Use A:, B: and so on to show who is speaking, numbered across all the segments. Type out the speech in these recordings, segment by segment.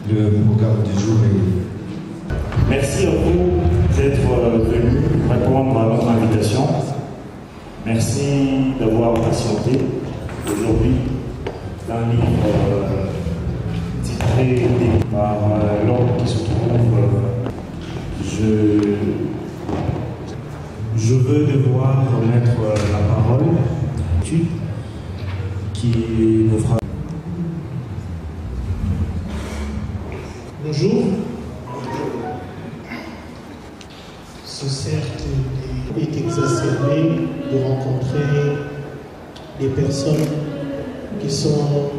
A: Le programme du jour est...
B: Merci à vous d'être venus répondre à notre invitation. Merci d'avoir patienté aujourd'hui d'un livre titré par l'homme qui se trouve. Je veux devoir remettre la parole qui nous fera.
C: Bonjour. Ce cercle est exacerbé de rencontrer des personnes qui sont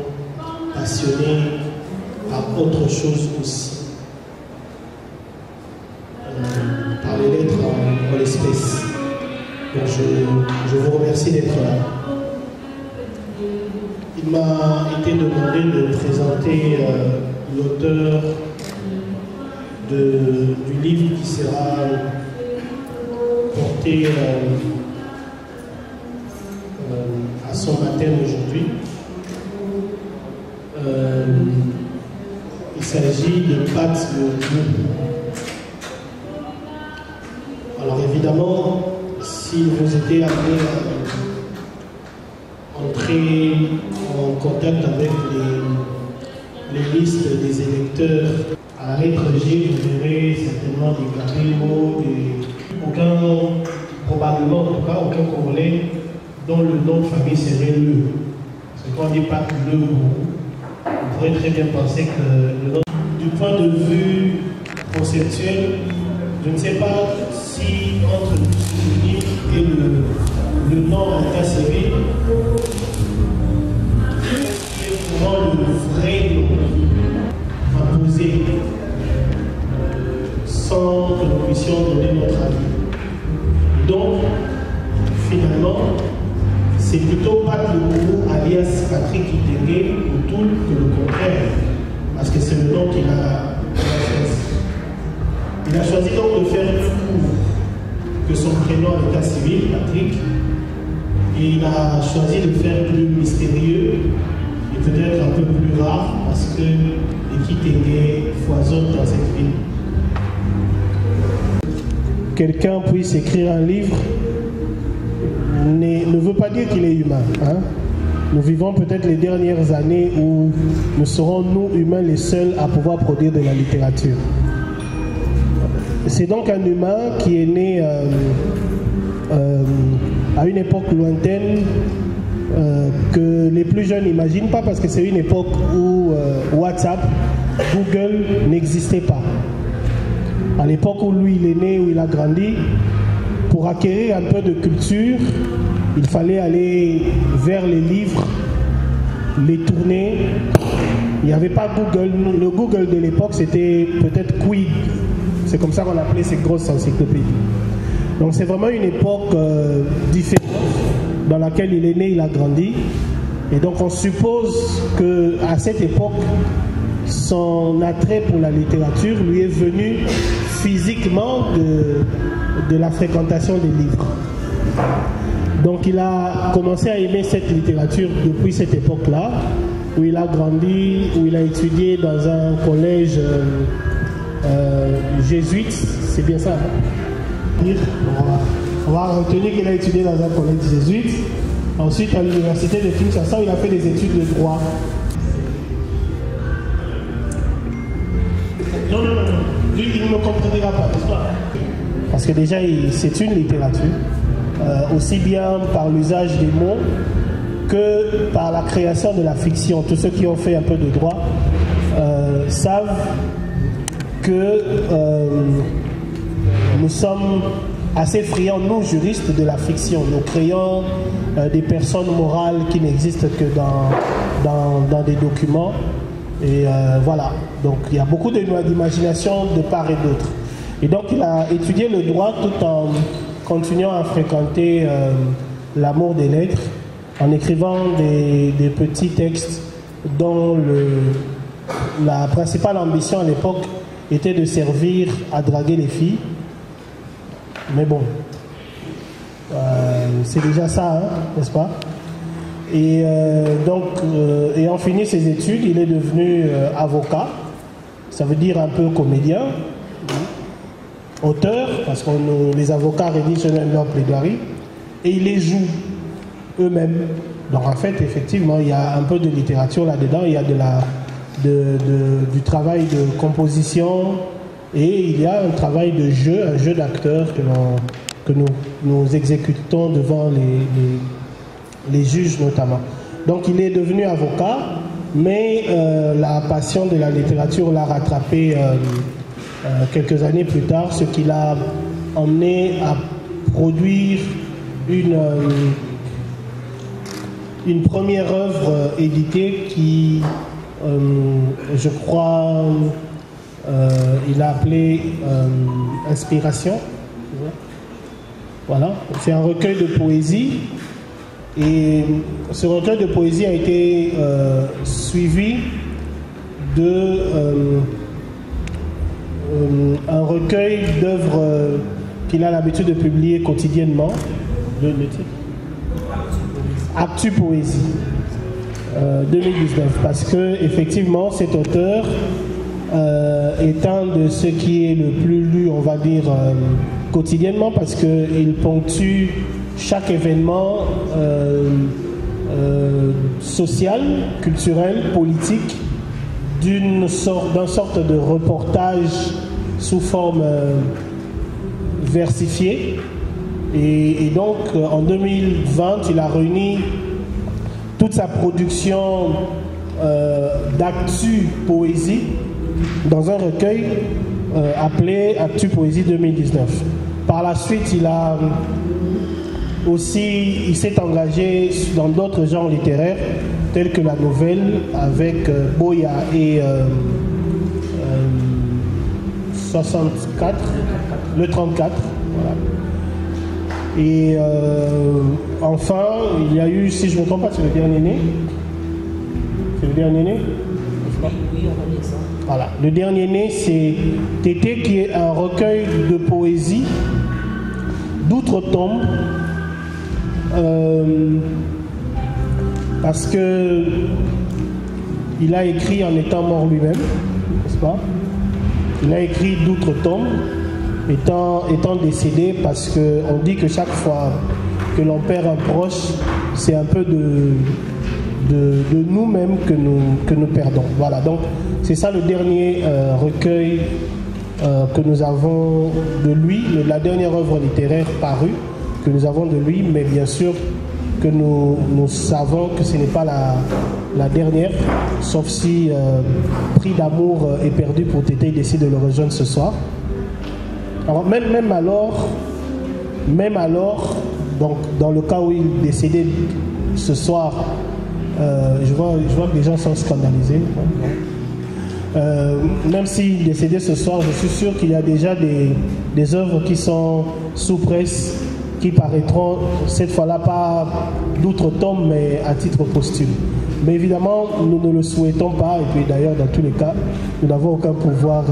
C: passionnées par autre chose aussi. Par les lettres en l'espèce. Donc je vous remercie d'être là. Il m'a été demandé de présenter l'auteur du livre qui sera porté à son baptême aujourd'hui. Il s'agit de Pat Le Dieu. Alors évidemment, si vous étiez amené à entrer en contact avec les listes des électeurs, à la lettre G, vous verrez certainement des Gabriel, probablement en tout cas, aucun Congolais dont le nom de famille serait Le. Parce que quand on dit pas Le Gourou, on pourrait très bien penser que le nom, du point de vue conceptuel, je ne sais pas si entre le pseudonyme et le nom en état civil, c'est vraiment le vrai nom imposé sans que nous puissions donner notre avis. Donc, finalement, c'est plutôt Pat Le Gourou alias Patrick Kitenge ou tout que le contraire, parce que c'est le nom qu'il a choisi. Il a choisi donc de faire plus court que son prénom à l'état civil, Patrick, et il a choisi de faire plus mystérieux et peut-être un peu plus rare parce que les Kitenge foisonnent dans cette ville. Quelqu'un puisse écrire un livre ne veut pas dire qu'il est humain. Hein? Nous vivons peut-être les dernières années où nous serons, nous, humains, les seuls à pouvoir produire de la littérature. C'est donc un humain qui est né à une époque lointaine que les plus jeunes n'imaginent pas parce que c'est une époque où WhatsApp, Google n'existait pas. À l'époque où lui il est né, où il a grandi, pour acquérir un peu de culture, il fallait aller vers les livres, les tourner. Il n'y avait pas Google. Le Google de l'époque, c'était peut-être Quid. C'est comme ça qu'on appelait ces grosses encyclopédies. Donc c'est vraiment une époque différente dans laquelle il est né, il a grandi. Et donc on suppose qu'à cette époque, son attrait pour la littérature lui est venu physiquement de la fréquentation des livres. Donc il a commencé à aimer cette littérature depuis cette époque-là, où il a grandi, où il a étudié dans un collège jésuite, c'est bien ça, hein? On va retenir qu'il a étudié dans un collège jésuite. Ensuite, à l'université de Kinshasa, il a fait des études de droit. Non. Lui, il ne me comprendra pas, n'est-ce pas? Parce que déjà, c'est une littérature, aussi bien par l'usage des mots que par la création de la fiction. Tous ceux qui ont fait un peu de droit savent que nous sommes assez friands, nous juristes, de la fiction. Nous créons des personnes morales qui n'existent que dans des documents. Et voilà, donc il y a beaucoup d'imagination de part et d'autre. Et donc il a étudié le droit tout en continuant à fréquenter l'amour des lettres, en écrivant des petits textes dont la principale ambition à l'époque était de servir à draguer les filles. Mais bon, c'est déjà ça, hein, n'est-ce pas? Et donc, ayant fini ses études, il est devenu avocat. ça veut dire un peu comédien, auteur, parce que les avocats rédigent leur plaidoirie, et ils les jouent eux-mêmes. Donc en fait, effectivement, il y a un peu de littérature là-dedans, il y a du travail de composition, et il y a un travail de jeu, un jeu d'acteur que nous exécutons devant les juges notamment. Donc il est devenu avocat, mais la passion de la littérature l'a rattrapé quelques années plus tard, ce qui l'a emmené à produire une première œuvre éditée qui, je crois, il a appelé Inspiration. Voilà, c'est un recueil de poésie. Et ce recueil de poésie a été suivi de un recueil d'œuvres qu'il a l'habitude de publier quotidiennement. Le titre Actu Poésie 2019, parce que effectivement cet auteur est un de ceux qui est le plus lu, on va dire, quotidiennement, parce qu'il ponctue chaque événement social, culturel, politique d'une sorte de reportage sous forme versifiée. Et donc en 2020, il a réuni toute sa production d'actu poésie dans un recueil appelé Actu Poésie 2019. Par la suite, il s'est engagé dans d'autres genres littéraires tels que la nouvelle avec Boya et 64, le 34. Voilà. Et enfin, il y a eu, si je ne me trompe pas, c'est le dernier né. C'est le dernier né?
D: Oui, on va dire ça.
C: Voilà. Le dernier né, c'est Tété, qui est un recueil de poésie d'outre-tombe. Parce que il a écrit en étant mort lui-même, n'est-ce pas? Il a écrit d'outre-tombe, étant décédé, parce qu'on dit que chaque fois que l'on perd un proche, c'est un peu de nous-mêmes que nous perdons. Voilà, donc c'est ça le dernier recueil que nous avons de lui, la dernière œuvre littéraire parue que nous avons de lui, mais bien sûr que nous savons que ce n'est pas la dernière, sauf si Prix d'amour est perdu pour Tété, il décide de le rejoindre ce soir. Alors même alors, donc dans le cas où il est décédé ce soir, je vois que les gens sont scandalisés. Même s'il est décédé ce soir, je suis sûr qu'il y a déjà des œuvres qui sont sous presse, qui paraîtront cette fois-là pas d'outre-tombe, mais à titre posthume. Mais évidemment, nous ne le souhaitons pas, et puis d'ailleurs, dans tous les cas, nous n'avons aucun pouvoir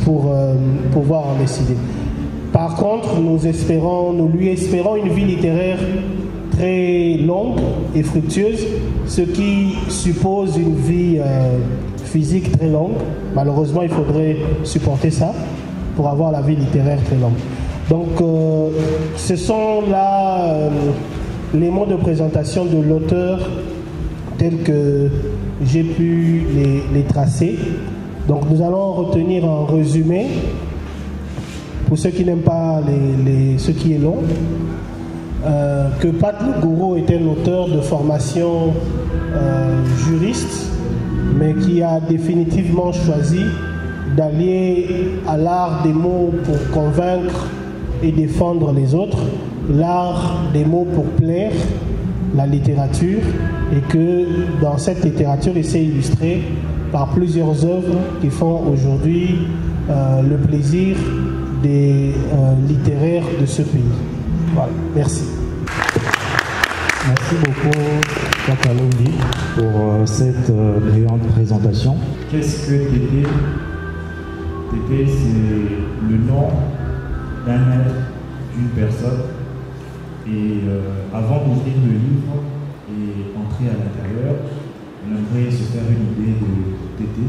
C: pour pouvoir en décider. Par contre, nous lui espérons une vie littéraire très longue et fructueuse, ce qui suppose une vie physique très longue. Malheureusement, il faudrait supporter ça pour avoir la vie littéraire très longue. Donc, ce sont là les mots de présentation de l'auteur tels que j'ai pu les tracer. Donc, nous allons retenir un résumé pour ceux qui n'aiment pas ce qui est long. Que Pat Luguro est un auteur de formation juriste, mais qui a définitivement choisi d'allier à l'art des mots pour convaincre et défendre les autres, l'art des mots pour plaire, la littérature, et que dans cette littérature, il s'est illustré par plusieurs œuvres qui font aujourd'hui le plaisir des littéraires de ce pays. Voilà, merci.
E: Merci beaucoup, Kakaloudi, pour cette brillante présentation.
B: Qu'est-ce que Tété? Tété, c'est le nom d'un être, d'une personne. Et avant d'ouvrir le livre et entrer à l'intérieur, on aimerait se faire une idée de Tété.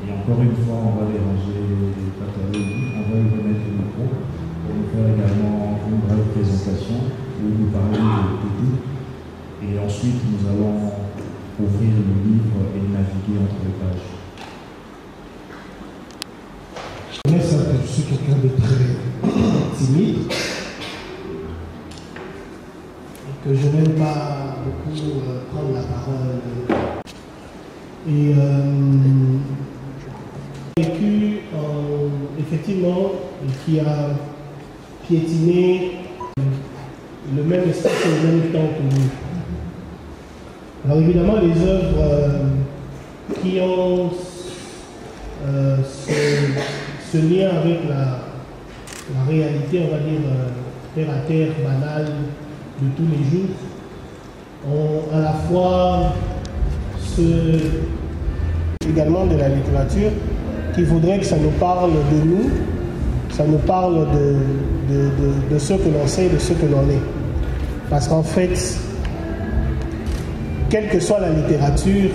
B: Et encore une fois, on va les ranger les catalogues, on va lui remettre le micro pour nous faire également une brève présentation où nous parler de tout. Et ensuite, nous allons ouvrir le livre et naviguer entre les pages.
C: Je connais ça, que je suis quelqu'un de très timide et que je n'aime pas beaucoup prendre la parole. Et vécu effectivement qui a piétiné le même espace et le même temps que nous. Alors évidemment, les œuvres qui ont ce lien avec la réalité, on va dire, terre à terre, banale, de tous les jours, ont à la fois également de la littérature qui voudrait que ça nous parle de nous, ça nous parle de ce que l'on sait et de ce que l'on est. Parce qu'en fait, quelle que soit la littérature,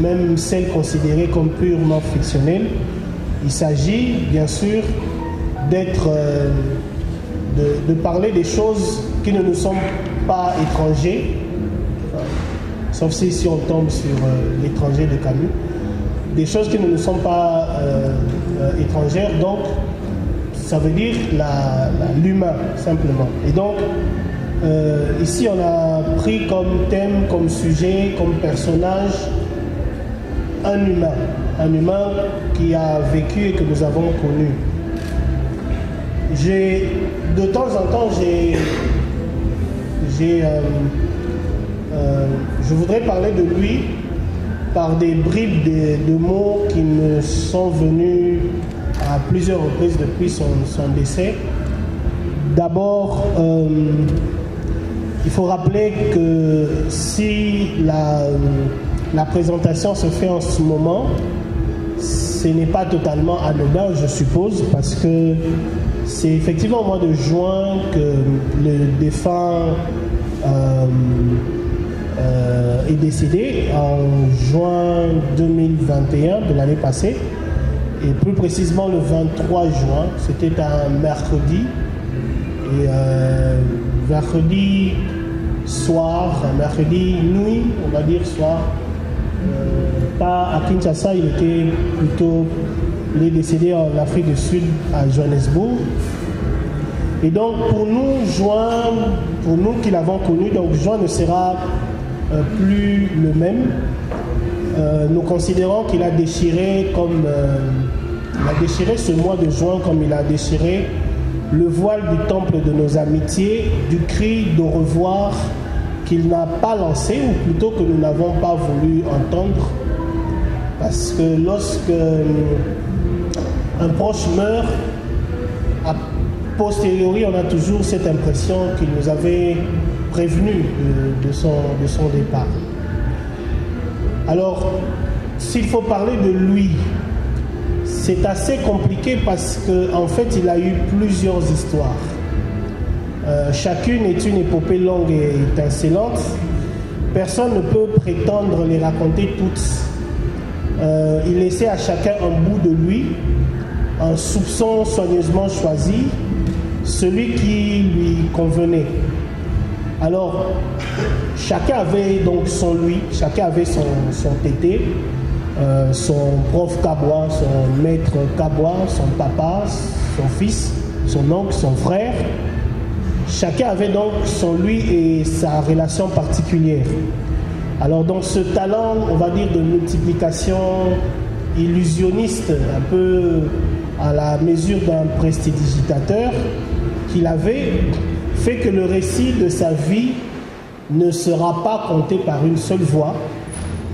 C: même celle considérée comme purement fictionnelle, il s'agit bien sûr d'être, de parler des choses qui ne nous sont pas étrangères, sauf si on tombe sur l'étranger de Camus, des choses qui ne nous sont pas étrangères, donc ça veut dire l'humain simplement. Et donc ici on a pris comme thème, comme sujet, comme personnage un humain qui a vécu et que nous avons connu. De temps en temps, je voudrais parler de lui par des bribes de mots qui me sont venus à plusieurs reprises depuis son décès. D'abord, il faut rappeler que si la présentation se fait en ce moment, ce n'est pas totalement anodin, je suppose, parce que c'est effectivement au mois de juin que le défunt est décédé, en juin 2021 de l'année passée, et plus précisément le 23 juin, c'était un mercredi, et mercredi soir, mercredi nuit, on va dire soir, pas à Kinshasa, il est décédé en Afrique du Sud, à Johannesburg. Et donc pour nous, juin, pour nous qui l'avons connu, donc juin ne sera plus le même. Nous considérons qu'il a déchiré ce mois de juin comme il a déchiré le voile du temple de nos amitiés, du cri d'au revoir qu'il n'a pas lancé, ou plutôt que nous n'avons pas voulu entendre. Parce que lorsque un proche meurt, a posteriori, on a toujours cette impression qu'il nous avait prévenu de son départ. Alors, s'il faut parler de lui, c'est assez compliqué parce qu'en fait, il a eu plusieurs histoires. Chacune est une épopée longue et étincelante. Personne ne peut prétendre les raconter toutes. Il laissait à chacun un bout de lui, un soupçon soigneusement choisi, celui qui lui convenait. Alors, chacun avait donc son lui, chacun avait son tété, son prof Kabois, son maître Kabois, son papa, son fils, son oncle, son frère. Chacun avait donc son lui et sa relation particulière. Alors donc ce talent, on va dire, de multiplication illusionniste, un peu à la mesure d'un prestidigitateur qu'il avait, fait que le récit de sa vie ne sera pas compté par une seule voix,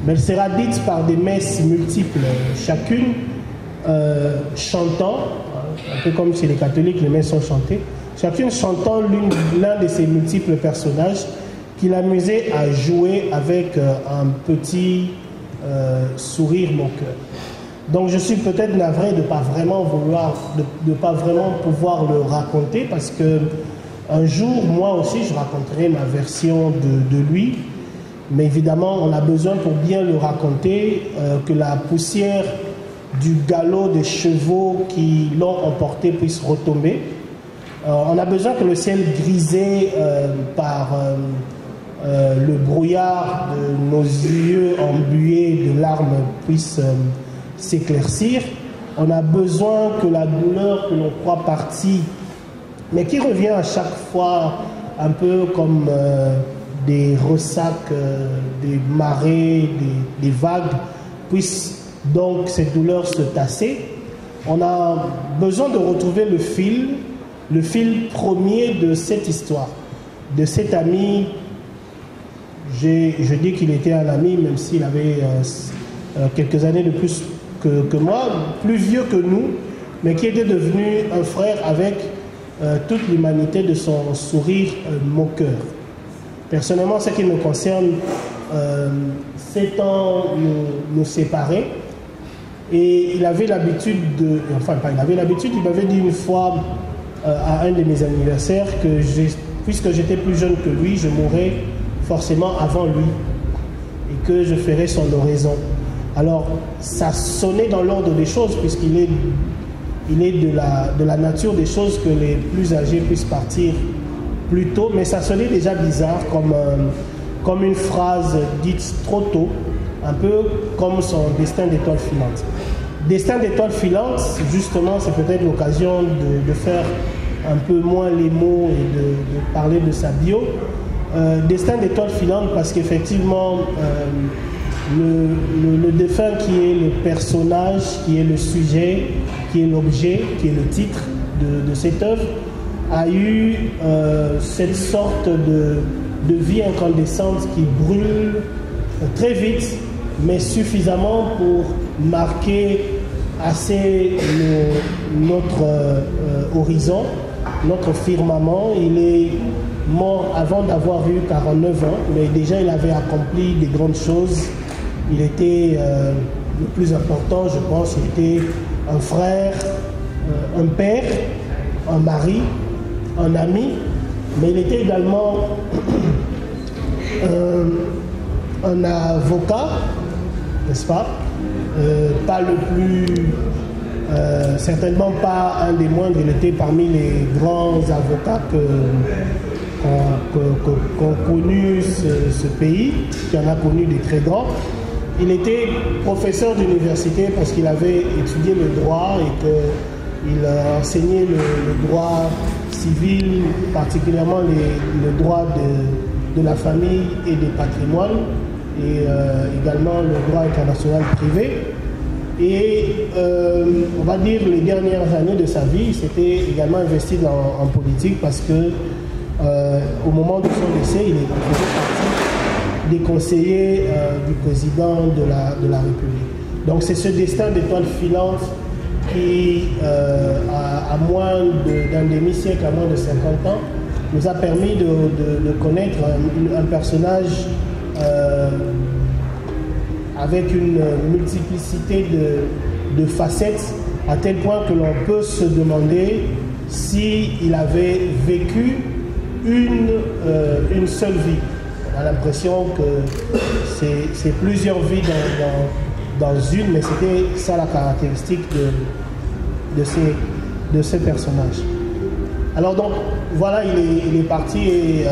C: mais elle sera dite par des messes multiples, chacune chantant, un peu comme chez les catholiques, les messes sont chantées, chacune chantant l'un de ces multiples personnages qu'il amusait à jouer avec un petit sourire moqueur. Donc je suis peut-être navré de ne pas vraiment pouvoir le raconter, parce que un jour, moi aussi, je raconterai ma version de lui. Mais évidemment, on a besoin, pour bien le raconter, que la poussière du galop des chevaux qui l'ont emporté puisse retomber. On a besoin que le ciel grisé par le brouillard de nos yeux embués de larmes puisse s'éclaircir. On a besoin que la douleur que l'on croit partie, mais qui revient à chaque fois un peu comme des ressacs, des marées, des vagues, puisse donc cette douleur se tasser. On a besoin de retrouver le fil premier de cette histoire, de cet ami. Je dis qu'il était un ami, même s'il avait quelques années de plus que moi, plus vieux que nous, mais qui était devenu un frère avec toute l'humanité de son sourire moqueur. Personnellement, ce qui me concerne, 7 ans nous séparer, et il avait l'habitude il m'avait dit une fois à un de mes anniversaires que puisque j'étais plus jeune que lui, je mourrais forcément avant lui et que je ferais son oraison. Alors, ça sonnait dans l'ordre des choses, puisqu'il est de la nature des choses que les plus âgés puissent partir plus tôt, mais ça sonnait déjà bizarre comme une phrase dite trop tôt, un peu comme son destin d'étoile filante. Destin d'étoile filante, justement, c'est peut-être l'occasion de faire un peu moins les mots et de parler de sa bio. Destin d'étoile filante parce qu'effectivement, le défunt qui est le personnage, qui est le sujet, qui est l'objet, qui est le titre de cette œuvre, a eu cette sorte de vie incandescente qui brûle très vite, mais suffisamment pour marquer assez notre horizon, notre firmament. Il est mort avant d'avoir eu 49 ans, mais déjà il avait accompli des grandes choses. Il était le plus important, je pense, il était un frère, un père, un mari, un ami, mais il était également un avocat, n'est-ce pas? Pas le plus, certainement pas un des moindres, il était parmi les grands avocats qu'ont connu ce pays, qui en a connu des très grands. Il était professeur d'université parce qu'il avait étudié le droit et qu'il enseignait le droit civil, particulièrement le droit de la famille et des patrimoines, et également le droit international privé. Et on va dire les dernières années de sa vie, il s'était également investi en politique parce que au moment de son décès, il faisait partie des conseillers du président de la République. Donc c'est ce destin d'étoile filante qui, à moins d'un demi-siècle, à moins de 50 ans, nous a permis de connaître un personnage avec une multiplicité de facettes, à tel point que l'on peut se demander s'il avait vécu une seule vie. On a l'impression que c'est plusieurs vies dans une, mais c'était ça la caractéristique de ces personnages. Alors donc, voilà, il est parti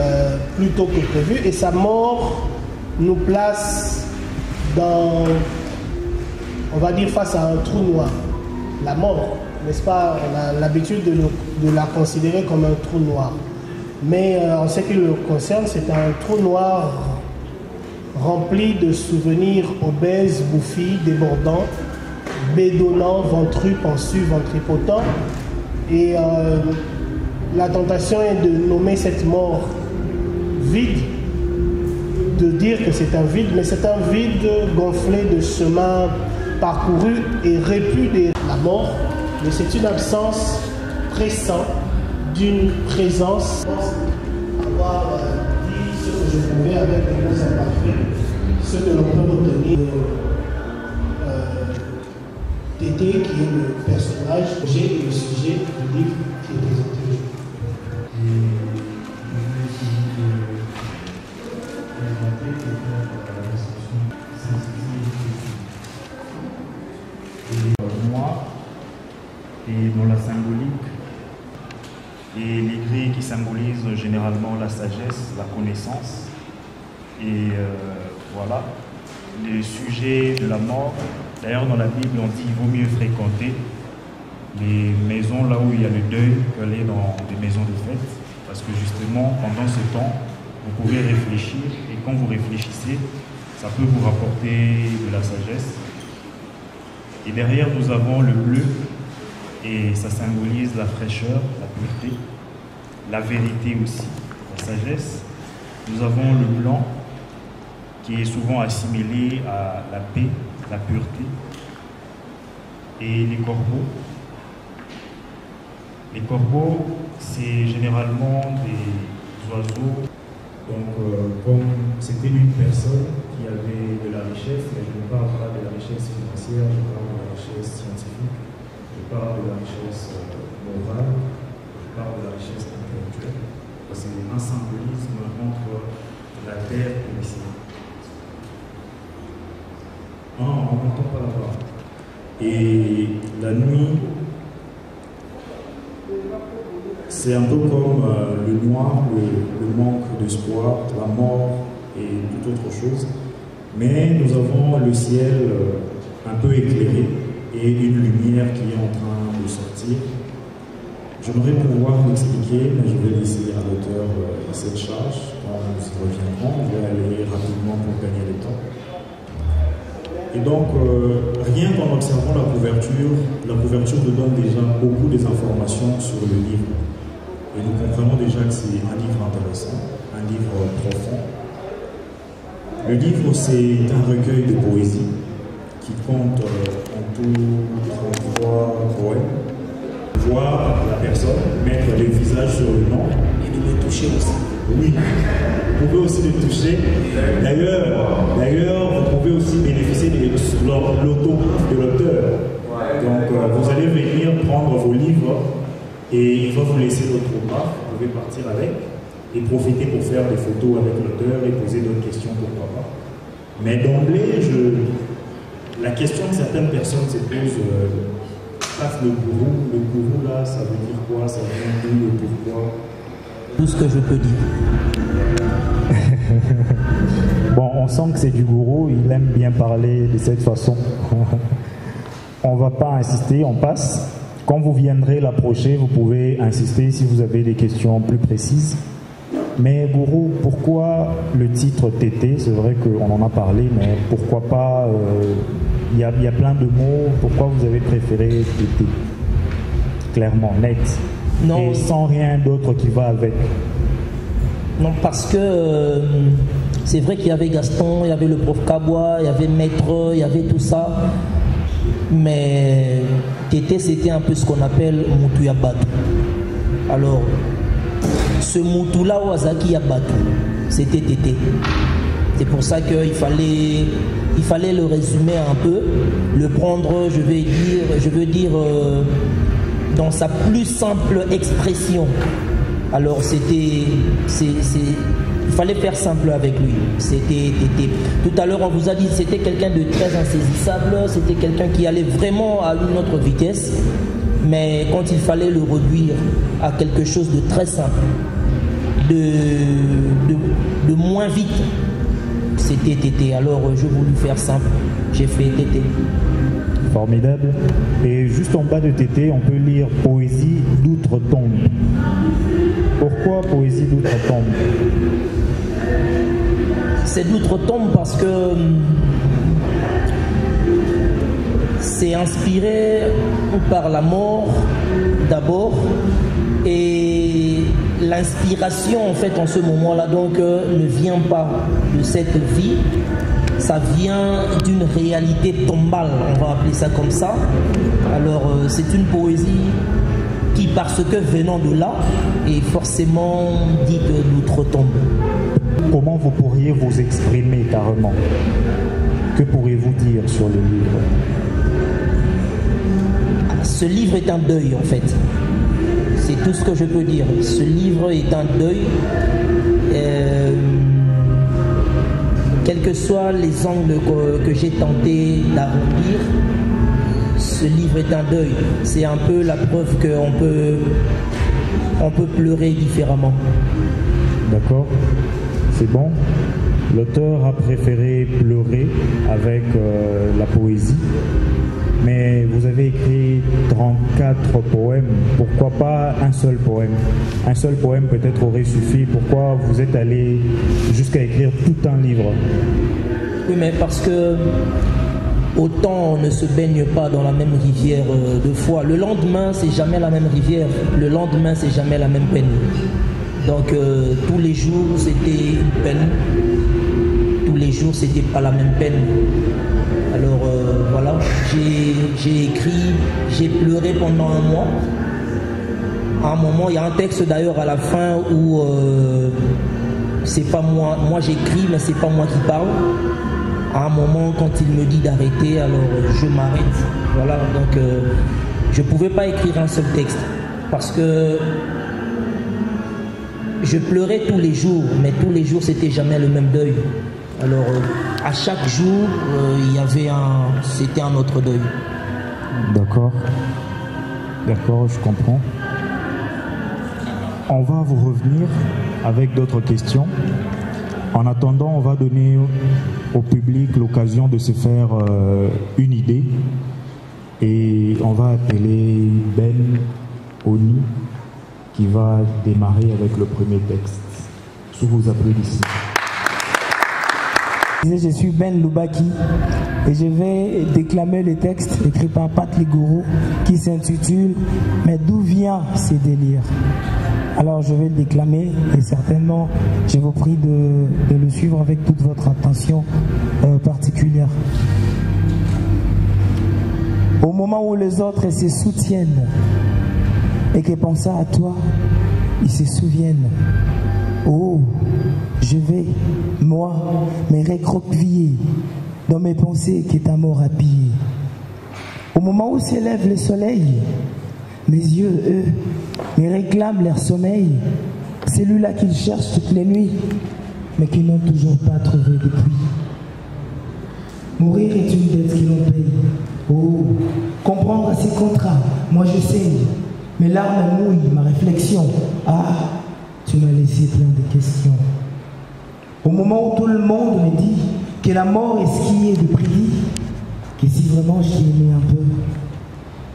C: plus tôt que prévu, et sa mort nous place dans, on va dire, face à un trou noir. La mort, n'est-ce pas? On a l'habitude de la considérer comme un trou noir. Mais en ce qui le concerne, c'est un trou noir rempli de souvenirs obèses, bouffis, débordants, bédonnants, ventrus, pensus, ventripotents. Et la tentation est de nommer cette mort vide, de dire que c'est un vide, mais c'est un vide gonflé de chemins parcourus et répudié. La mort, mais c'est une absence pressante d'une présence. Je pense avoir dit ce que je pouvais avec les mots imparfaits, ce que l'on peut retenir de Tété, qui est le personnage, et le sujet du livre qui est présenté aujourd'hui.
B: et dans la symbolique. Et les grilles qui symbolisent généralement la sagesse, la connaissance. Et voilà, le sujet de la mort. D'ailleurs, dans la Bible, on dit qu'il vaut mieux fréquenter les maisons là où il y a le deuil qu'aller dans des maisons de fête. Parce que justement, pendant ce temps, vous pouvez réfléchir. Et quand vous réfléchissez, ça peut vous rapporter de la sagesse. Et derrière, nous avons le bleu. Et ça symbolise la fraîcheur, la pureté, la vérité aussi, la sagesse. Nous avons le blanc, qui est souvent assimilé à la paix, la pureté. Et les corbeaux. Les corbeaux, c'est généralement des oiseaux. Donc, comme c'était une personne qui avait de la richesse, mais je ne parle pas de la richesse financière, je parle de la richesse scientifique, je parle de la richesse morale, je parle de la richesse intellectuelle. C'est un symbolisme entre la terre et le ciel. On n'entend pas la voix. Et la nuit, c'est un peu comme le noir, le manque d'espoir, la mort et toute autre chose. Mais nous avons le ciel un peu éclairé et une lumière qui est en train de sortir. J'aimerais pouvoir l'expliquer, mais je vais laisser à l'auteur cette charge. Quand nous y reviendrons, on va aller rapidement pour gagner le temps. Et donc, rien qu'en observant la couverture nous donne déjà beaucoup d'informations sur le livre. Et nous comprenons déjà que c'est un livre intéressant, un livre profond. Le livre, c'est un recueil de poésie qui compte en tout 33 poèmes. Voir la personne, mettre le visage sur le nom.
D: Et de le toucher aussi.
B: Oui, vous pouvez aussi le toucher. D'ailleurs, vous pouvez aussi bénéficier de l'auto de l'auteur. Donc, vous allez venir prendre vos livres et il va vous laisser l'autographe. Vous pouvez partir avec et profiter pour faire des photos avec l'auteur et poser d'autres questions, pourquoi pas. Mais d'emblée, la question que certaines personnes se posent, le gourou là, ça veut dire quoi? Ça vient d'où et pourquoi?
D: Tout ce que je peux dire.
E: Bon, on sent que c'est du gourou, il aime bien parler de cette façon. On ne va pas insister, on passe. Quand vous viendrez l'approcher, vous pouvez insister si vous avez des questions plus précises. Mais gourou, pourquoi le titre Tété? C'est vrai qu'on en a parlé, mais pourquoi pas il y a plein de mots. Pourquoi vous avez préféré Tété? Clairement, net.
D: Non,
E: et sans rien d'autre qui va avec.
D: Non, parce que c'est vrai qu'il y avait Gaston, il y avait le prof Kabois, il y avait Maître, il y avait tout ça. Mais Tété, c'était un peu ce qu'on appelle Moutou Yabatou. Alors, ce Moutou-là, Wazaki Yabatou, c'était Tété. C'est pour ça qu'il fallait le résumer un peu, le prendre, je veux dire dans sa plus simple expression. Alors il fallait faire simple avec lui. C'était tout à l'heure on vous a dit c'était quelqu'un de très insaisissable, c'était quelqu'un qui allait vraiment à une autre vitesse, mais quand il fallait le réduire à quelque chose de très simple, de moins vite, c'était Tété. Alors j'ai voulu faire simple, j'ai fait Tété.
E: Formidable. Et juste en bas de Tété, on peut lire Poésie d'outre-tombe. Pourquoi Poésie d'outre-tombe?
D: C'est d'outre-tombe parce que c'est inspiré par la mort d'abord, et l'inspiration en fait en ce moment-là donc ne vient pas de cette vie. Ça vient d'une réalité tombale, on va appeler ça comme ça. Alors c'est une poésie qui, parce que venant de là, est forcément dite d'outre-tombe.
E: Comment vous pourriez vous exprimer carrément? Que pourriez-vous dire sur le livre?
D: Ce livre est un deuil en fait. C'est tout ce que je peux dire. Ce livre est un deuil. Quels que soient les angles que j'ai tenté d'arrondir, ce livre est un deuil. C'est un peu la preuve qu'on peut pleurer différemment.
E: D'accord, c'est bon. L'auteur a préféré pleurer avec la poésie, mais vous avez écrit 34 poèmes. Pourquoi pas un seul poème? Un seul poème peut-être aurait suffi. Pourquoi vous êtes allé jusqu'à écrire tout un livre?
D: Oui, mais parce que autant on ne se baigne pas dans la même rivière deux fois. Le lendemain, c'est jamais la même rivière. Le lendemain, c'est jamais la même peine. Donc tous les jours, c'était une peine. Tous les jours, c'était pas la même peine. Alors voilà, j'ai écrit, j'ai pleuré pendant un mois. À un moment, il y a un texte d'ailleurs à la fin où c'est pas moi j'écris, mais c'est pas moi qui parle. À un moment, quand il me dit d'arrêter, alors je m'arrête. Voilà, donc je pouvais pas écrire un seul texte parce que je pleurais tous les jours, mais tous les jours, c'était jamais le même deuil. Alors, à chaque jour, c'était un autre deuil.
E: D'accord. D'accord, je comprends. On va vous revenir avec d'autres questions. En attendant, on va donner au public l'occasion de se faire une idée. Et on va appeler Ben Oni, qui va démarrer avec le premier texte. Sous vos applaudissements.
F: Je suis Ben Loubaki et je vais déclamer le texte écrit par Pat Ligourou qui s'intitule « Mais d'où vient ce délire ?» Alors je vais le déclamer et certainement je vous prie de le suivre avec toute votre attention particulière. Au moment où les autres se soutiennent et que pensant à toi, ils se souviennent. Oh, je vais, moi, me recroqueviller dans mes pensées que ta mort a pillées. Au moment où s'élève le soleil, mes yeux, eux, me réclament leur sommeil, celui-là qu'ils cherchent toutes les nuits, mais qu'ils n'ont toujours pas trouvé depuis. Mourir est une dette qu'ils l'on paye. Oh, comprendre à ces contrats, moi je sais, mes larmes mouillent ma réflexion. Ah, tu m'as laissé plein de questions. Au moment où tout le monde me dit que la mort est ce qui est de prix, que si vraiment je t'ai aimé un peu,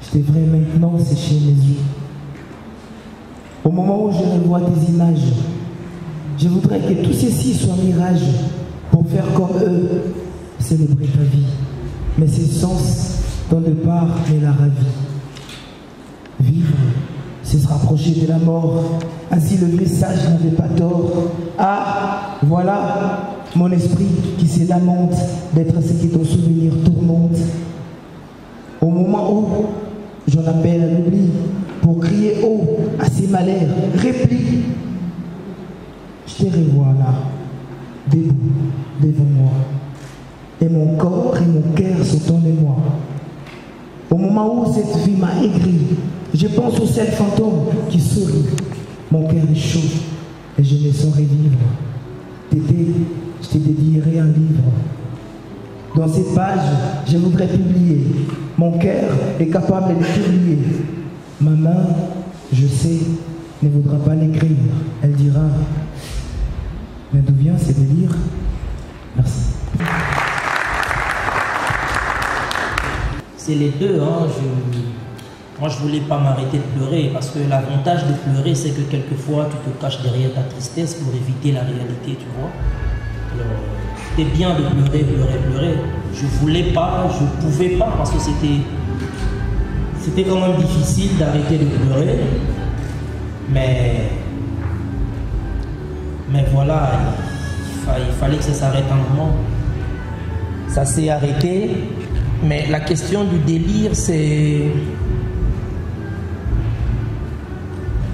F: je devrais maintenant sécher mes yeux. Au moment où je revois tes images, je voudrais que tout ceci soit mirage pour faire comme eux, célébrer ta vie. Mais c'est sens dont de part est la ravie. Vivre, c'est se rapprocher de la mort. Ainsi le message n'avait pas tort. Ah, voilà mon esprit qui se lamente d'être ce qui ton souvenir tourmente. Au moment où j'en appelle à l'oubli pour crier haut à ces malheurs, replie. Je te revois là, debout devant moi. Et mon corps et mon cœur sont en moi. Au moment où cette vie m'a aigri, je pense au seul fantôme qui sourit. Mon cœur est chaud et je me sens revivre. Tété, je te dédierai un livre. Dans ces pages, je voudrais publier. Mon cœur est capable de publier. Ma main, je sais, ne voudra pas l'écrire. Elle dira, mais d'où vient ce délire? Merci.
D: C'est les deux, hein. Moi, je voulais pas m'arrêter de pleurer parce que l'avantage de pleurer, c'est que quelquefois, tu te caches derrière ta tristesse pour éviter la réalité, tu vois. Alors, c'était bien de pleurer. Je voulais pas, je pouvais pas parce que c'était quand même difficile d'arrêter de pleurer. Mais voilà, il fallait que ça s'arrête un moment. Ça s'est arrêté. Mais la question du délire, c'est...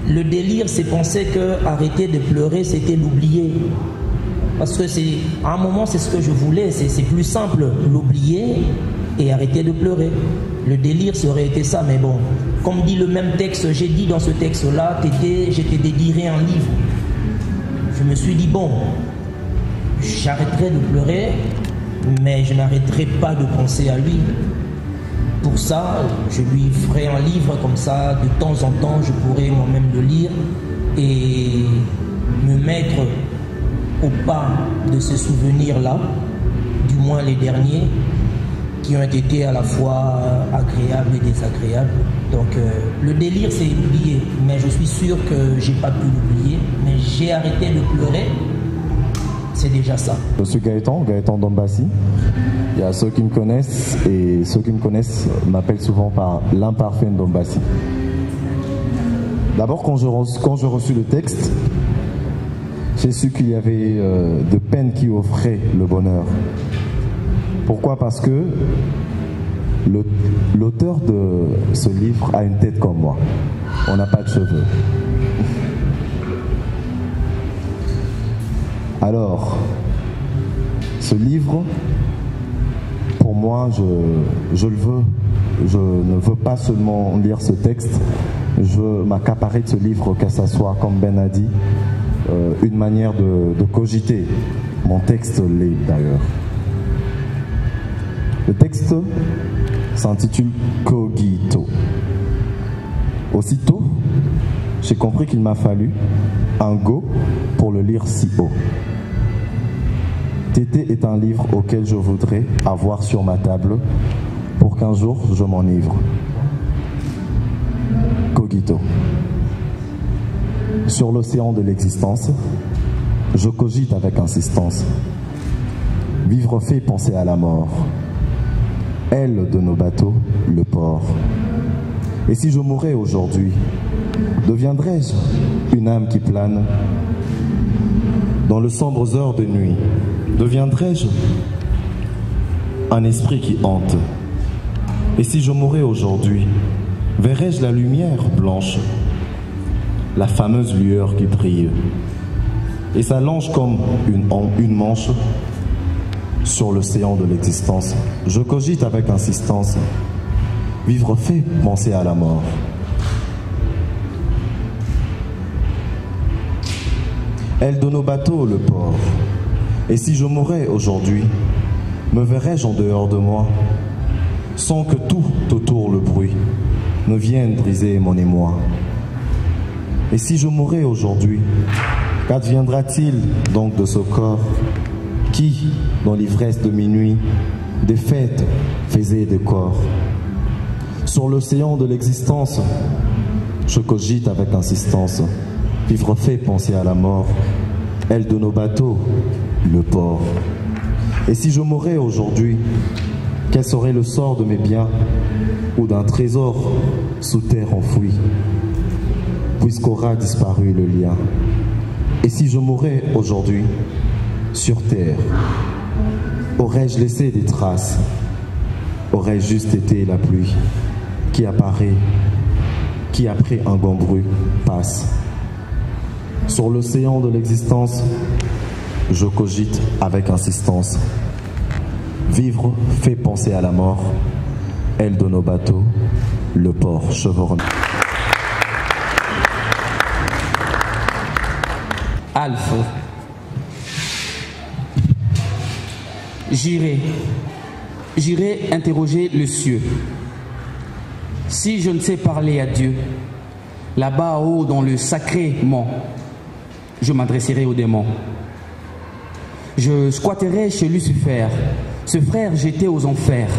D: Le délire, c'est penser que arrêter de pleurer, c'était l'oublier. Parce que à un moment, c'est ce que je voulais. C'est plus simple, l'oublier et arrêter de pleurer. Le délire, ça aurait été ça. Mais bon, comme dit le même texte, j'ai dit dans ce texte-là, je t'ai dédieré un livre. Je me suis dit, bon, j'arrêterai de pleurer, mais je n'arrêterai pas de penser à lui. pour ça, je lui ferai un livre comme ça, de temps en temps, je pourrai moi-même le lire et me mettre au pas de ces souvenirs-là, du moins les derniers, qui ont été à la fois agréables et désagréables. Donc le délire c'est oublié, mais je suis sûr que j'ai pas pu l'oublier, mais j'ai arrêté de pleurer, c'est déjà ça.
G: Je suis Gaëtan Dombassi. Il y a ceux qui me connaissent et ceux qui me connaissent m'appellent souvent par l'imparfait Dombassi. D'abord quand j'ai reçu le texte, j'ai su qu'il y avait de peines qui offraient le bonheur. Pourquoi? Parce que l'auteur de ce livre a une tête comme moi. On n'a pas de cheveux. Alors, ce livre, pour moi, je le veux. Je ne veux pas seulement lire ce texte, je veux m'accaparer de ce livre, que ça soit, comme Ben a dit, une manière de cogiter. Mon texte l'est d'ailleurs. Le texte s'intitule Cogito. Aussitôt, j'ai compris qu'il m'a fallu un go pour le lire si haut. Tété est un livre auquel je voudrais avoir sur ma table pour qu'un jour je m'enivre. Cogito. Sur l'océan de l'existence, je cogite avec insistance. Vivre fait penser à la mort. Aile de nos bateaux, le port. Et si je mourais aujourd'hui, deviendrais-je une âme qui plane dans les sombres heures de nuit? Deviendrais-je un esprit qui hante? Et si je mourais aujourd'hui, verrais-je la lumière blanche, la fameuse lueur qui brille et s'allonge comme une manche sur l'océan de l'existence? Je cogite avec insistance. Vivre fait penser à la mort. Aile de nos bateaux, le port. Et si je mourais aujourd'hui, me verrais-je en dehors de moi, sans que tout autour le bruit ne vienne briser mon émoi? Et si je mourais aujourd'hui, qu'adviendra-t-il donc de ce corps qui, dans l'ivresse de minuit, des fêtes faisait des corps? Sur l'océan de l'existence, je cogite avec insistance. Vivre fait penser à la mort. Aile de nos bateaux, le port. Et si je mourais aujourd'hui, quel serait le sort de mes biens ou d'un trésor sous terre enfoui, puisqu'aura disparu le lien? Et si je mourais aujourd'hui, sur terre, aurais-je laissé des traces? Aurais-je juste été la pluie qui apparaît, qui après un grand bruit passe? Sur l'océan de l'existence, je cogite avec insistance. Vivre fait penser à la mort. Aile de nos bateaux, le port. Je vous remercie.
H: Alpha. J'irai interroger le cieux. Si je ne sais parler à Dieu, là-bas haut dans le sacré mont, je m'adresserai aux démons. Je squatterai chez Lucifer, ce frère jeté aux enfers.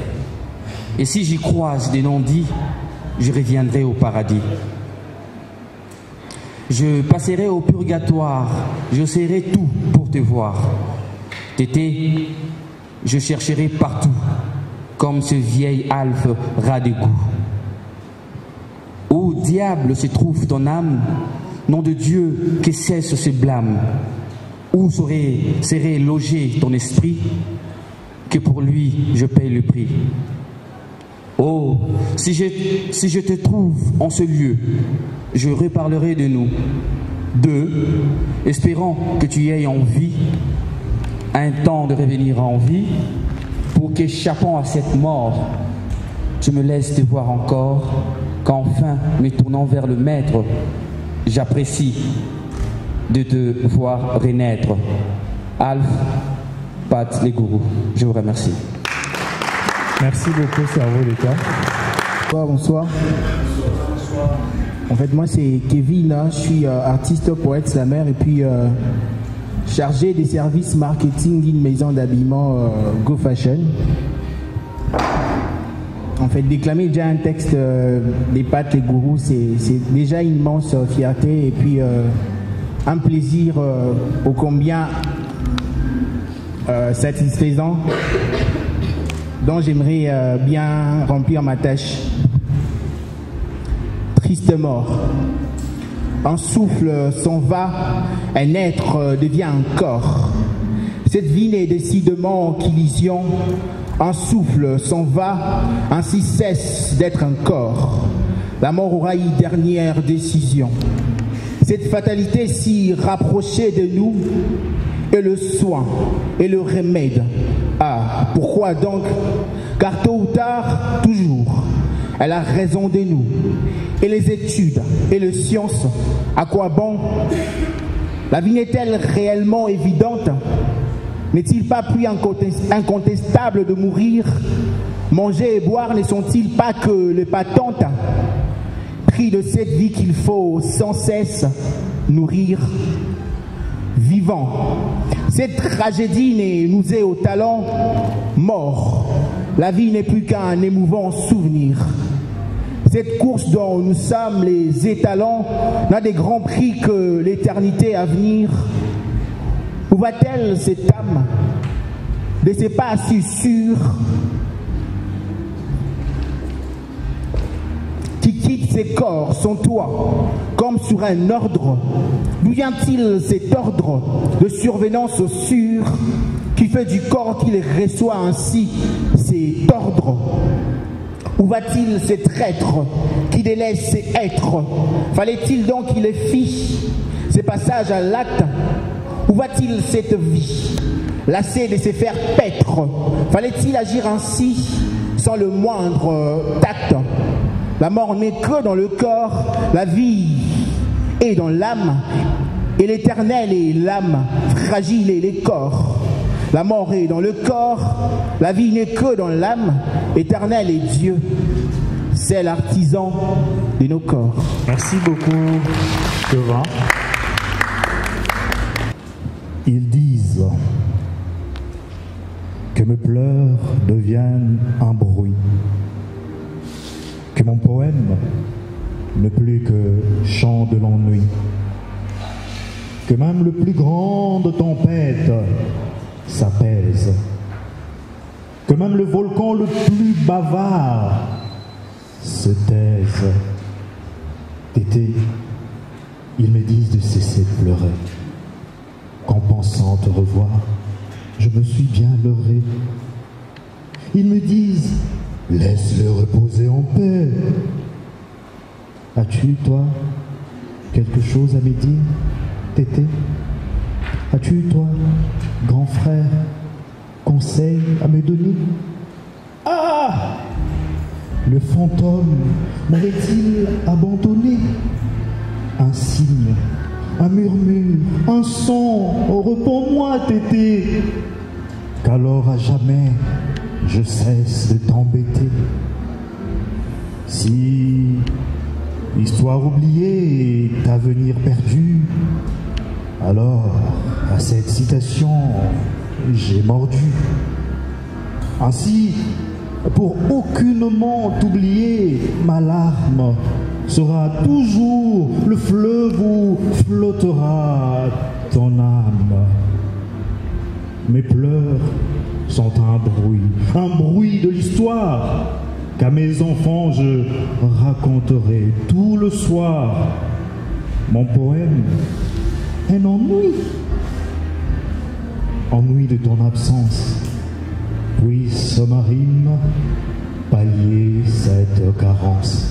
H: Et si j'y croise des non-dits, je reviendrai au paradis. Je passerai au purgatoire, je serai tout pour te voir. Tété, je chercherai partout, comme ce vieil alphe ras de goût. Où diable se trouve ton âme, nom de Dieu, que cesse ce blâme? Où serait logé ton esprit, que pour lui je paye le prix? Oh, si je te trouve en ce lieu, je reparlerai de nous deux, espérant que tu aies envie, un temps de revenir en vie, pour qu'échappant à cette mort, tu me laisses te voir encore, qu'enfin, me tournant vers le Maître, j'apprécie de te voir renaître. Alpha, Pat, les gourous, je vous remercie.
E: Merci beaucoup, Cerveau d'État.
I: Bonsoir. En fait, moi, c'est Kevin. Hein. Je suis artiste, poète, slammer et puis chargé des services marketing d'une maison d'habillement Go Fashion. En fait, déclamer déjà un texte des Pattes les Gourous, c'est déjà une immense fierté et puis un plaisir ô combien satisfaisant dont j'aimerais bien remplir ma tâche. Triste mort. Un souffle s'en va, un être devient un corps. Cette vie n'est décidément qu'illusion. Un souffle s'en va, ainsi cesse d'être un corps. La mort aura une dernière décision. Cette fatalité si rapprochée de nous est le soin et le remède. Ah, pourquoi donc? Car tôt ou tard, toujours, elle a raison de nous. Et les études et les sciences, à quoi bon? La vie n'est-elle réellement évidente? N'est-il pas plus incontestable de mourir? Manger et boire ne sont-ils pas que les patentes? Prix de cette vie qu'il faut sans cesse nourrir. Vivant, cette tragédie nous est au talent. Mort, la vie n'est plus qu'un émouvant souvenir. Cette course dont nous sommes les étalons n'a des grands prix que l'éternité à venir. Où va-t-elle cette âme de ses pas si sûrs qui quitte ses corps, son toit, comme sur un ordre? D'où vient-il cet ordre de surveillance sûre qui fait du corps qu'il reçoit ainsi cet ordre? Où va-t-il cet être qui délaisse ses êtres? Fallait-il donc qu'il ait fit ses passages à l'acte? Où va-t-il cette vie, lassée de se faire paître? Fallait-il agir ainsi, sans le moindre tact? La mort n'est que dans le corps, la vie est dans l'âme, et l'éternel est l'âme, fragile est les corps. La mort est dans le corps, la vie n'est que dans l'âme, éternel est Dieu. C'est l'artisan de nos corps.
E: Merci beaucoup, Kevin. Ils disent que mes pleurs deviennent un bruit, que mon poème n'est plus que chant de l'ennui, que même le plus grande tempête s'apaise, que même le volcan le plus bavard se taise. Tété, ils me disent de cesser de pleurer. Qu'en pensant te revoir, je me suis bien leurré. Ils me disent, laisse-le reposer en paix. As-tu, toi, quelque chose à me dire, Tété? As-tu, toi, grand frère, conseil à me donner? Ah! Le fantôme m'avait-il abandonné? Un signe, un murmure, un son, réponds-moi, Tété, qu'alors à jamais je cesse de t'embêter. Si l'histoire oubliée est avenir perdu, alors à cette citation j'ai mordu. Ainsi, pour aucunement t'oublier, ma larme sera toujours le fleuve où flottera ton âme. Mes pleurs sont un bruit de l'histoire qu'à mes enfants je raconterai tout le soir. Mon poème, un ennui, ennui de ton absence. Puisse ma rime pallier cette carence.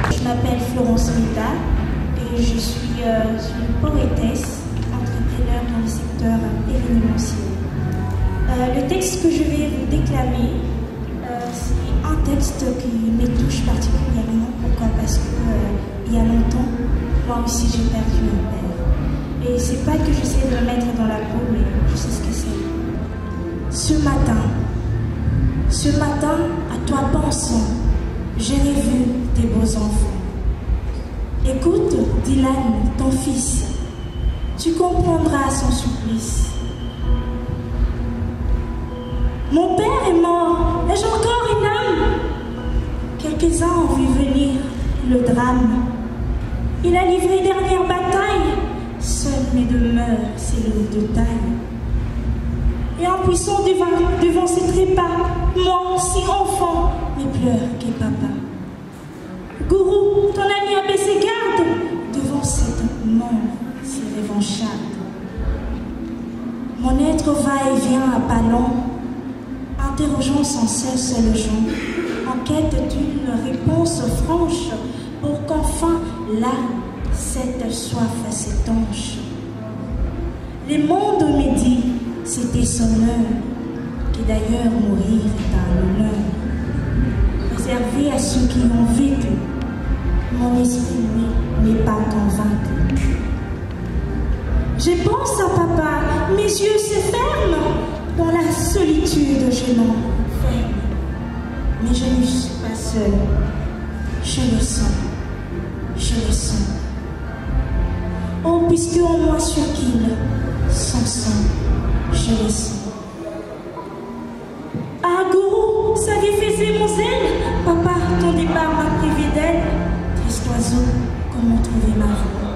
J: Je m'appelle Florence Mita et je suis une poétesse, entrepreneur dans le secteur événementiel. Le texte que je vais vous déclamer, c'est un texte qui me touche particulièrement. Pourquoi? Parce que il y a longtemps, moi aussi j'ai perdu mon père. Et c'est pas que j'essaie de me mettre dans la peau, mais je sais ce que c'est. Ce matin, à toi pensant, j'ai revu tes beaux enfants. Écoute, Dylan, ton fils, tu comprendras son supplice. Mon père est mort, ai-je encore une âme? Quelques-uns ont vu venir le drame. Il a livré dernière bataille, seuls mes demeures s'élèvent de taille. Et impuissant devant ces trépas, moi, si enfant, mes pleurs qu'est papa. Gourou, ton ami a baissé garde devant cette mort si revancharde. Mon être va et vient à pas longs, interrogeant sans cesse les gens, en quête d'une réponse franche, pour qu'enfin, là, cette soif s'étanche. Le monde me dit, c'était son heure, qui d'ailleurs mourir est un honneur, réservé à ceux qui ont vécu. Mon esprit, lui, n'est pas convaincu. Je pense à papa, mes yeux se ferment, dans la solitude je m'enferme. Mais je ne suis pas seule, je le sens, je le sens. Oh, puisque en moi surquille, sans sang, je le sens. Ah, Gourou, satisfaisez mon zèle, papa, ton départ m'a privé d'elle. Triste oiseau, comment trouver ma voix,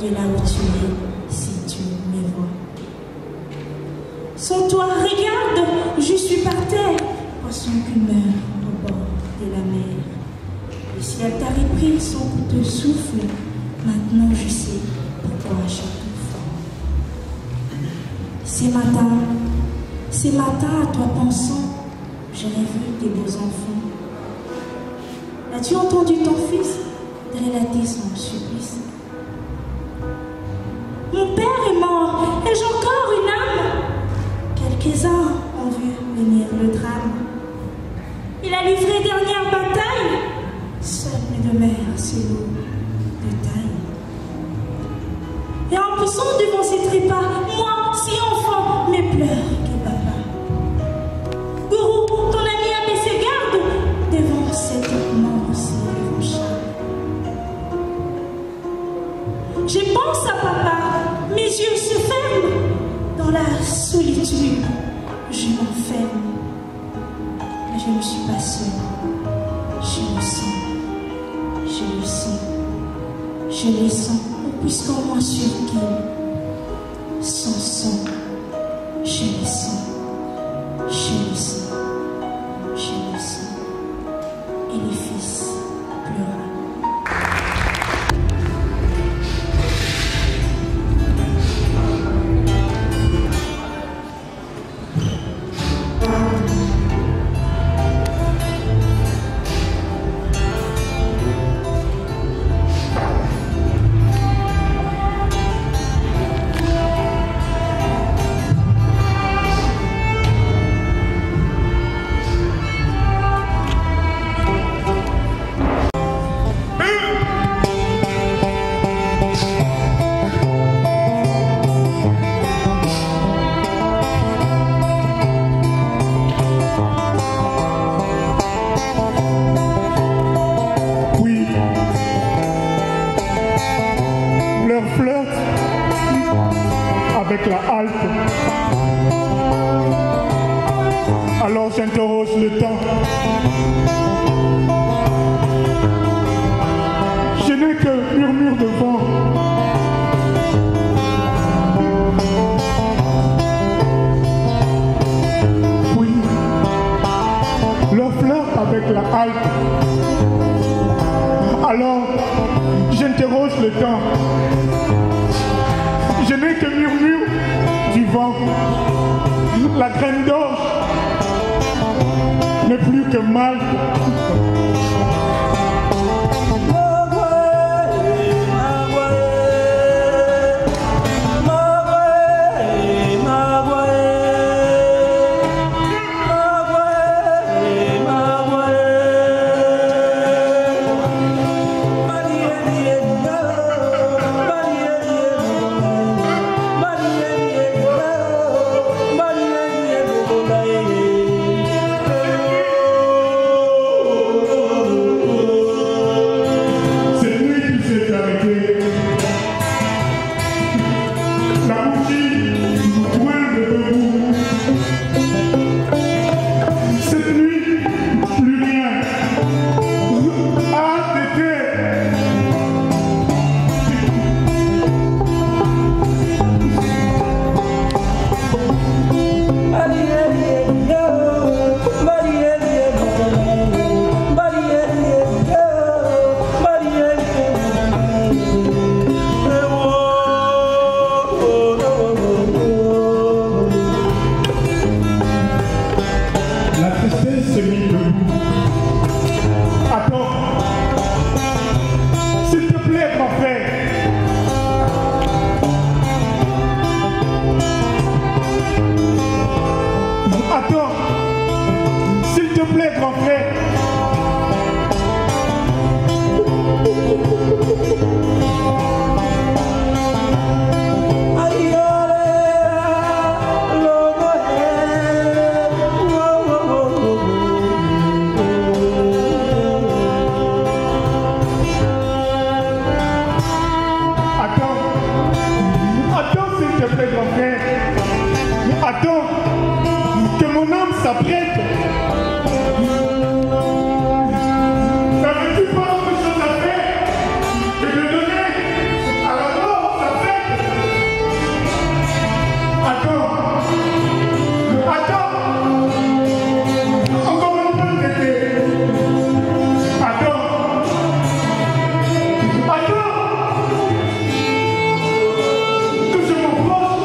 J: de là où tu es, si tu me vois. Sans toi, regarde, je suis par terre, poisson qui meurt au bord de la mer. Le ciel t'a repris son coup de souffle, maintenant je sais pourquoi j'étouffe. Ces matins, à toi pensant, j'ai revu tes beaux enfants. As-tu entendu ton fils te relater son supplice? Mon père est mort, ai-je encore une âme? Quelques-uns ont vu venir le drame. Il a livré dernière bataille, seul mes demeures s'élèvent de taille. Et en poussant devant ces trépas, moi, si enfant, mes pleurs que papa. Gourou, ton ami a baissé garde devant cette mort si revancharde. Je pense à papa, mes yeux se ferment, dans la solitude, je m'enferme. Mais je ne suis pas seule, je le sens, je le sens, je le sens, puisqu'en moi surquille, sans sang, je le sens, je le sens, je le sens. Et le fils pleura.
K: La halte. Alors j'interroge le temps. Je n'ai que murmure de vent. Oui, leur flirte avec la halte. Alors j'interroge le temps. Je n'ai que murmure du vent. La graine d'orge n'est plus que mal.
L: Bye.
K: Attends, s'il te plaît, grand frère. Attends, que mon âme s'apprête. N'avais-tu pas autre chose à faire que de donner à la mort sa fête? Attends, encore un peu d'été. Attends, que je m'approche.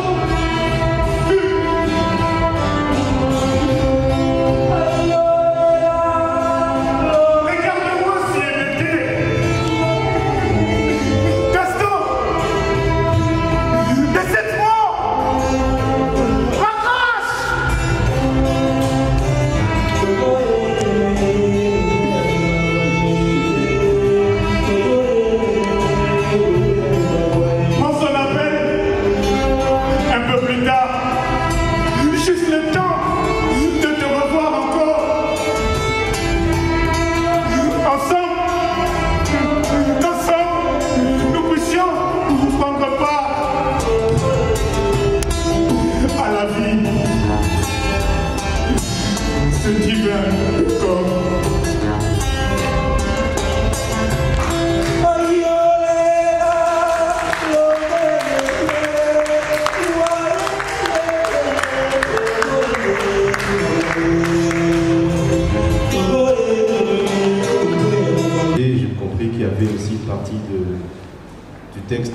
A: Du texte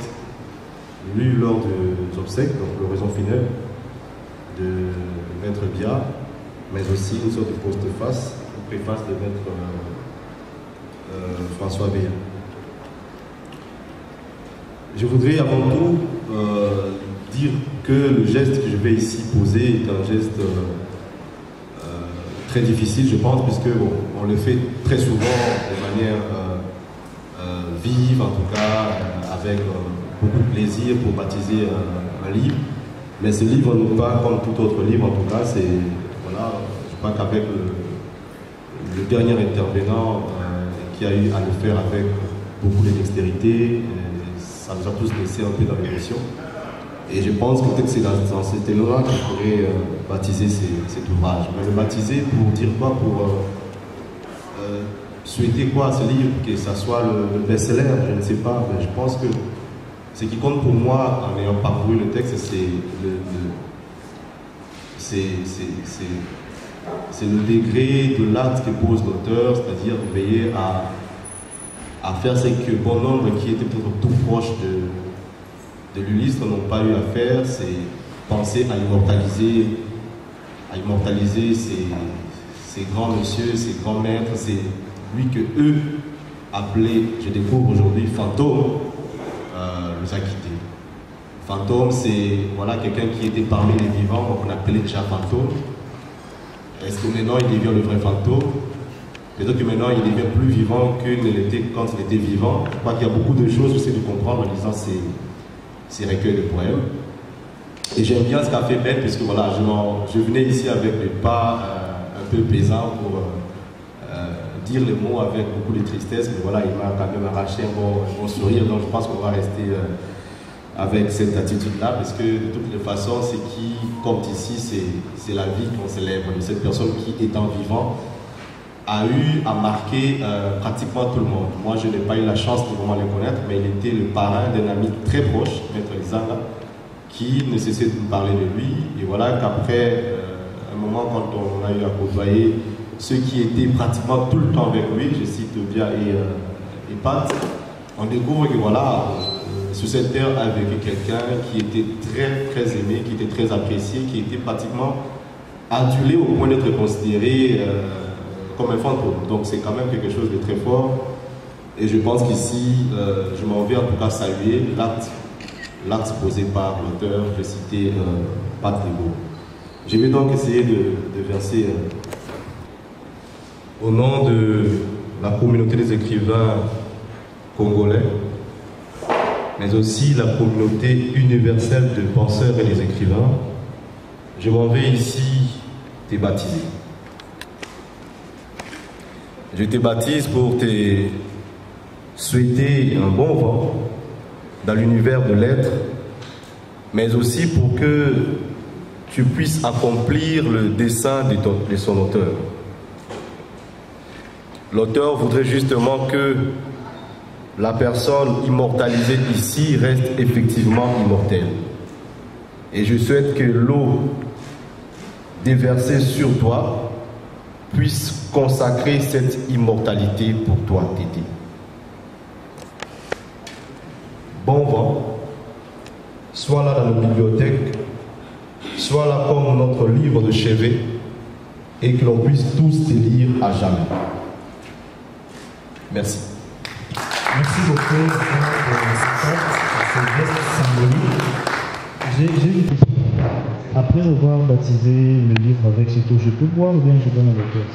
A: lu lors des obsèques, donc l'oraison funèbre de Maître Bia, mais aussi une sorte de postface, une préface de Maître François Béa. Je voudrais avant tout dire que le geste que je vais ici poser est un geste très difficile, je pense, puisque bon, on le fait très souvent de manière vive, en tout cas, avec beaucoup de plaisir pour baptiser un livre. Mais ce livre n'est pas comme tout autre livre, en tout cas, c'est, voilà, je crois qu'avec le dernier intervenant qui a eu à le faire avec beaucoup de dextérité, ça nous a tous laissé un peu dans l'émotion. Et je pense que peut-être c'est dans cet élan-là qu'il pourrait baptiser cet ouvrage. Mais le baptiser pour dire quoi? Pour souhaiter quoi à ce livre? Que ça soit le best-seller, je ne sais pas. Mais je pense que ce qui compte pour moi, en ayant parcouru le texte, c'est le degré de l'acte que pose l'auteur, c'est-à-dire veiller à faire ce que bon nombre qui étaient peut-être tout proches de l'Ulysse n'ont pas eu à faire, c'est penser à immortaliser ces grands messieurs, ces grands maîtres, c'est lui que eux appelaient, je découvre aujourd'hui, fantôme, nous a quittés. Fantôme, c'est voilà, quelqu'un qui était parmi les vivants, qu'on appelait déjà fantôme. Est-ce que maintenant il devient le vrai fantôme? Peut-être que maintenant il devient plus vivant qu'il ne l'était quand il était vivant. Je crois qu'il y a beaucoup de choses aussi de comprendre en lisant ces recueils de poèmes. Et j'aime bien ce qu'a fait Ben, puisque voilà, je venais ici avec des pas un peu pesants pour dire les mots avec beaucoup de tristesse, mais voilà, il m'a quand même arraché un bon sourire, donc je pense qu'on va rester avec cette attitude-là, parce que de toutes les façons, ce qui compte ici, c'est la vie qu'on célèbre, de cette personne qui, étant vivant, a eu à marquer pratiquement tout le monde. Moi, je n'ai pas eu la chance de vraiment le connaître, mais il était le parrain d'un ami très proche, Maître Lizanga, qui ne cessait de me parler de lui. Et voilà qu'après un moment, quand on a eu à côtoyer ceux qui étaient pratiquement tout le temps avec lui, je cite Bia et Pat, on découvre que voilà, sur cette terre a vécu quelqu'un qui était très très aimé, qui était très apprécié, qui était pratiquement adulé au point d'être considéré comme un fantôme. Donc c'est quand même quelque chose de très fort. Et je pense qu'ici, je m'en vais en tout cas saluer l'acte posé par l'auteur, je citais Pat Legault. Je vais donc essayer de verser au nom de la communauté des écrivains congolais, mais aussi la communauté universelle de penseurs et des écrivains. Je m'en vais ici te baptiser. Je te baptise pour te souhaiter un bon vent dans l'univers de l'être, mais aussi pour que tu puisses accomplir le dessein de son auteur. L'auteur voudrait justement que la personne immortalisée ici reste effectivement immortelle. Et je souhaite que l'eau déversée sur toi puisse consacrer cette immortalité pour toi, Tété. Bon vent, soit là dans nos bibliothèques, soit là comme notre livre de chevet, et que l'on puisse tous te lire à jamais. Merci.
B: Merci beaucoup pour ce geste symbolique. J'ai une question. Après avoir baptisé le livre avec cette eau, je peux boire ou bien je donne à l'auteur?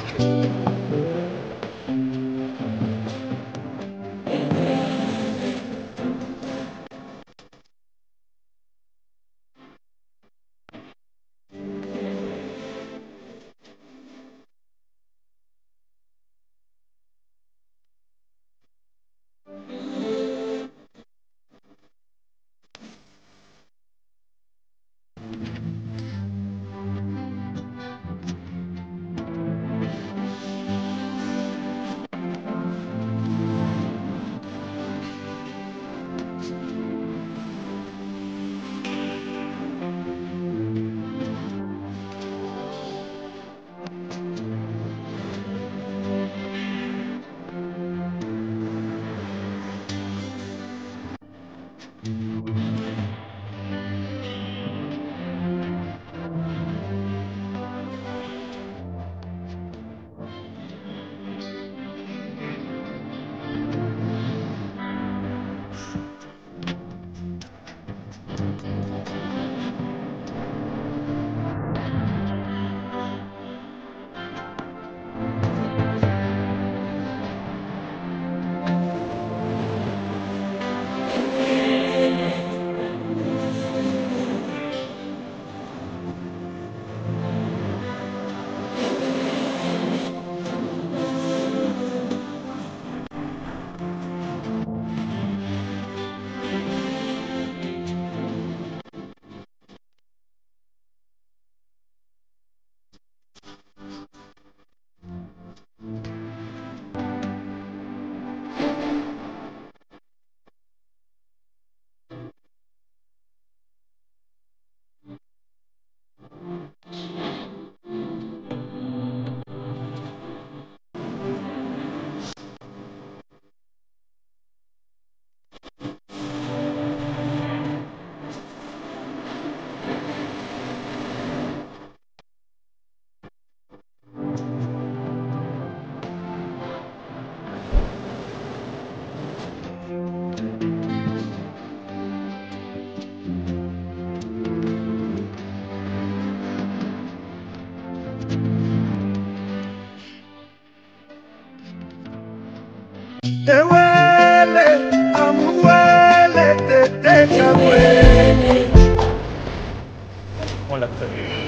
L: On l'a prévu.